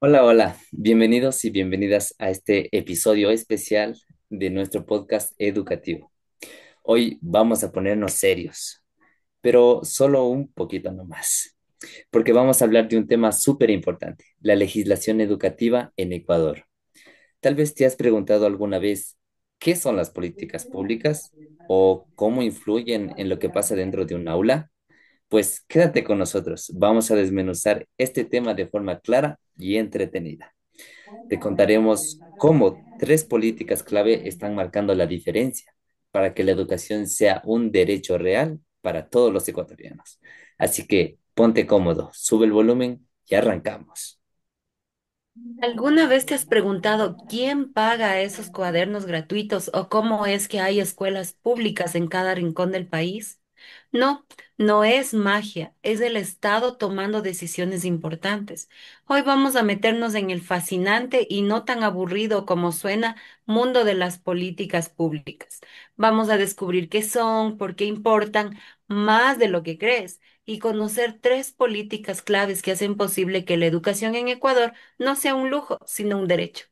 Hola, hola, bienvenidos y bienvenidas a este episodio especial de nuestro podcast educativo. Hoy vamos a ponernos serios, pero solo un poquito nomás, porque vamos a hablar de un tema súper importante, la legislación educativa en Ecuador. Tal vez te has preguntado alguna vez qué son las políticas públicas o cómo influyen en lo que pasa dentro de un aula. Pues quédate con nosotros, vamos a desmenuzar este tema de forma clara y entretenida. Te contaremos cómo tres políticas clave están marcando la diferencia para que la educación sea un derecho real para todos los ecuatorianos. Así que ponte cómodo, sube el volumen y arrancamos. ¿Alguna vez te has preguntado quién paga esos cuadernos gratuitos o cómo es que hay escuelas públicas en cada rincón del país? No, no es magia, es el Estado tomando decisiones importantes. Hoy vamos a meternos en el fascinante y no tan aburrido como suena mundo de las políticas públicas. Vamos a descubrir qué son, por qué importan, más de lo que crees, y conocer tres políticas claves que hacen posible que la educación en Ecuador no sea un lujo, sino un derecho.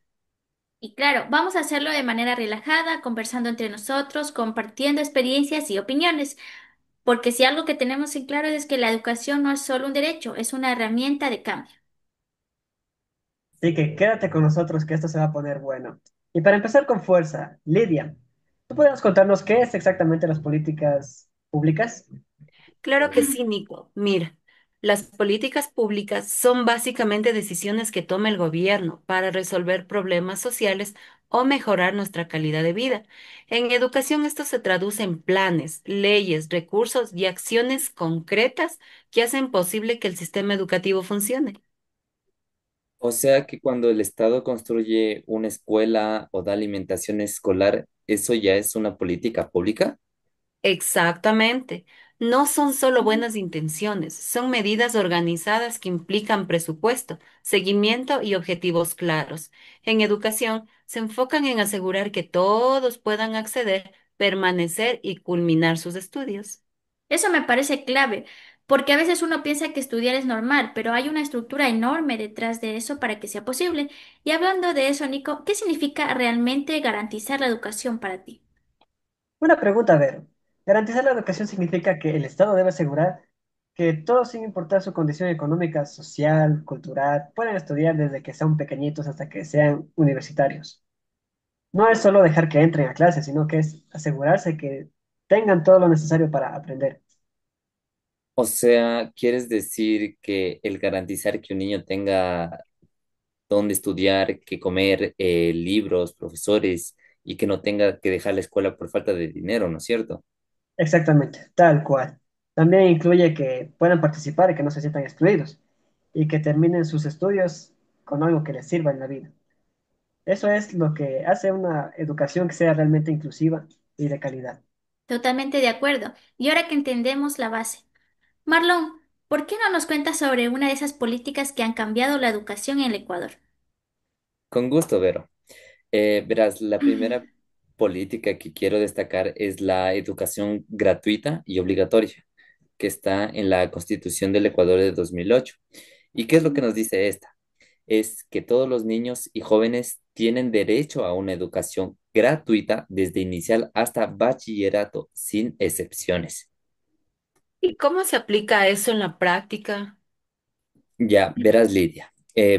Y claro, vamos a hacerlo de manera relajada, conversando entre nosotros, compartiendo experiencias y opiniones, porque si algo que tenemos en claro es que la educación no es solo un derecho, es una herramienta de cambio. Así que quédate con nosotros que esto se va a poner bueno. Y para empezar con fuerza, Lidia, ¿tú puedes contarnos qué es exactamente las políticas públicas? Claro que sí, Nico. Mira, las políticas públicas son básicamente decisiones que toma el gobierno para resolver problemas sociales o mejorar nuestra calidad de vida. En educación esto se traduce en planes, leyes, recursos y acciones concretas que hacen posible que el sistema educativo funcione. O sea que cuando el Estado construye una escuela o da alimentación escolar, ¿eso ya es una política pública? Exactamente. No son solo buenas intenciones, son medidas organizadas que implican presupuesto, seguimiento y objetivos claros. En educación, se enfocan en asegurar que todos puedan acceder, permanecer y culminar sus estudios. Eso me parece clave, porque a veces uno piensa que estudiar es normal, pero hay una estructura enorme detrás de eso para que sea posible. Y hablando de eso, Nico, ¿qué significa realmente garantizar la educación para ti? Una pregunta, a ver. Garantizar la educación significa que el Estado debe asegurar que todos, sin importar su condición económica, social, cultural, puedan estudiar desde que sean pequeñitos hasta que sean universitarios. No es solo dejar que entren a clase, sino que es asegurarse que tengan todo lo necesario para aprender. O sea, ¿quieres decir que el garantizar que un niño tenga dónde estudiar, que comer, libros, profesores y que no tenga que dejar la escuela por falta de dinero, ¿no es cierto? Exactamente, tal cual. También incluye que puedan participar y que no se sientan excluidos y que terminen sus estudios con algo que les sirva en la vida. Eso es lo que hace una educación que sea realmente inclusiva y de calidad. Totalmente de acuerdo. Y ahora que entendemos la base. Marlon, ¿por qué no nos cuentas sobre una de esas políticas que han cambiado la educación en el Ecuador? Con gusto, Vero. Verás, la primera política que quiero destacar es la educación gratuita y obligatoria, que está en la Constitución del Ecuador de 2008. ¿Y qué es lo que nos dice esta? Es que todos los niños y jóvenes tienen derecho a una educación gratuita desde inicial hasta bachillerato, sin excepciones. ¿Y cómo se aplica eso en la práctica? Ya, verás, Lidia.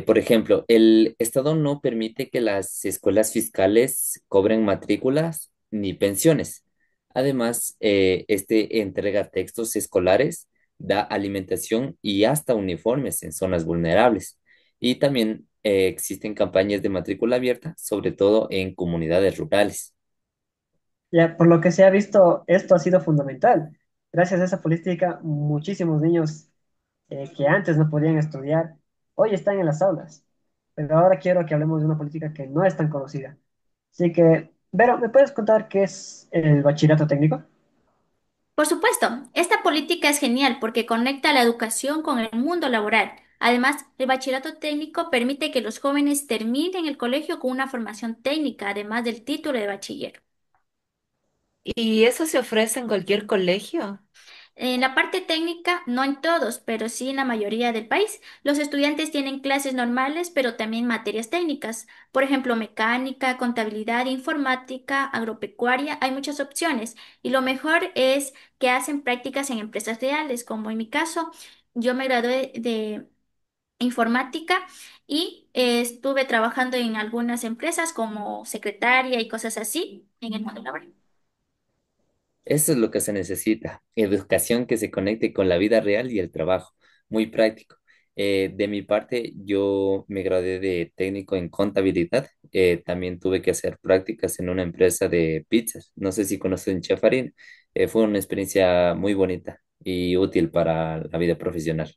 Por ejemplo, el Estado no permite que las escuelas fiscales cobren matrículas ni pensiones. Además, este entrega textos escolares, da alimentación y hasta uniformes en zonas vulnerables. Y también existen campañas de matrícula abierta, sobre todo en comunidades rurales. Ya, por lo que se ha visto, esto ha sido fundamental. Gracias a esa política, muchísimos niños que antes no podían estudiar, hoy están en las aulas. Pero ahora quiero que hablemos de una política que no es tan conocida. Así que, Vero, ¿me puedes contar qué es el bachillerato técnico? Por supuesto, esta política es genial porque conecta la educación con el mundo laboral. Además, el bachillerato técnico permite que los jóvenes terminen el colegio con una formación técnica, además del título de bachiller. ¿Y eso se ofrece en cualquier colegio? En la parte técnica, no en todos, pero sí en la mayoría del país. Los estudiantes tienen clases normales, pero también materias técnicas. Por ejemplo, mecánica, contabilidad, informática, agropecuaria. Hay muchas opciones. Y lo mejor es que hacen prácticas en empresas reales, como en mi caso, yo me gradué de informática y estuve trabajando en algunas empresas como secretaria y cosas así en el mundo laboral. Eso es lo que se necesita, educación que se conecte con la vida real y el trabajo, muy práctico. De mi parte, yo me gradué de técnico en contabilidad. También tuve que hacer prácticas en una empresa de pizzas. No sé si conocen Chefarín. Fue una experiencia muy bonita y útil para la vida profesional.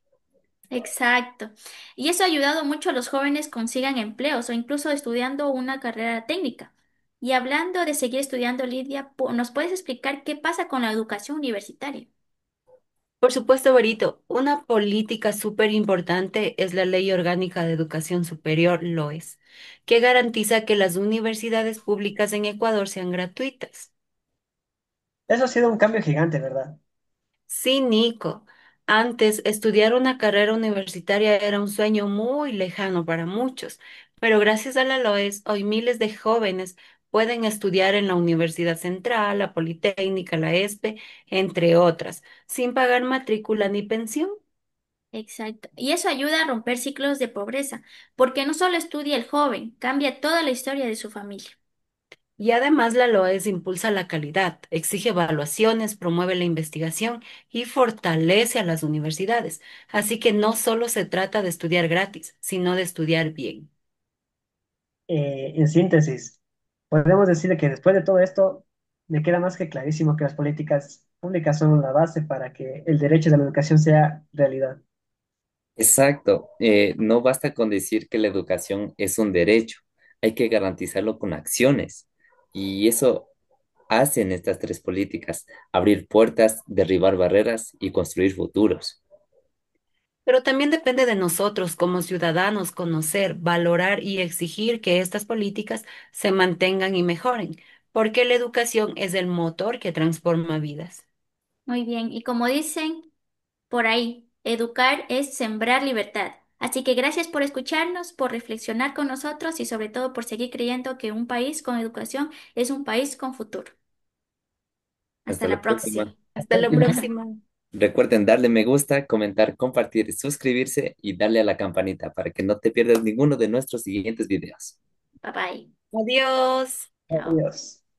Exacto. Y eso ha ayudado mucho a los jóvenes consigan empleos o incluso estudiando una carrera técnica. Y hablando de seguir estudiando, Lidia, ¿nos puedes explicar qué pasa con la educación universitaria? Por supuesto, Berito, una política súper importante es la Ley Orgánica de Educación Superior, LOES, que garantiza que las universidades públicas en Ecuador sean gratuitas. Eso ha sido un cambio gigante, ¿verdad? Sí, Nico. Antes, estudiar una carrera universitaria era un sueño muy lejano para muchos, pero gracias a la LOES, hoy miles de jóvenes pueden estudiar en la Universidad Central, la Politécnica, la ESPE, entre otras, sin pagar matrícula ni pensión. Exacto. Y eso ayuda a romper ciclos de pobreza, porque no solo estudia el joven, cambia toda la historia de su familia. Y además la LOES impulsa la calidad, exige evaluaciones, promueve la investigación y fortalece a las universidades. Así que no solo se trata de estudiar gratis, sino de estudiar bien. En síntesis, podemos decir que después de todo esto, me queda más que clarísimo que las políticas públicas son la base para que el derecho de la educación sea realidad. Exacto. No basta con decir que la educación es un derecho, hay que garantizarlo con acciones. Y eso hacen estas tres políticas: abrir puertas, derribar barreras y construir futuros. Pero también depende de nosotros como ciudadanos conocer, valorar y exigir que estas políticas se mantengan y mejoren, porque la educación es el motor que transforma vidas. Muy bien. Y como dicen por ahí, educar es sembrar libertad. Así que gracias por escucharnos, por reflexionar con nosotros y sobre todo por seguir creyendo que un país con educación es un país con futuro. Hasta Hasta la la próxima. próxima. Hasta la próxima. Recuerden darle me gusta, comentar, compartir, suscribirse y darle a la campanita para que no te pierdas ninguno de nuestros siguientes videos. Bye bye. Adiós. Chao. Adiós.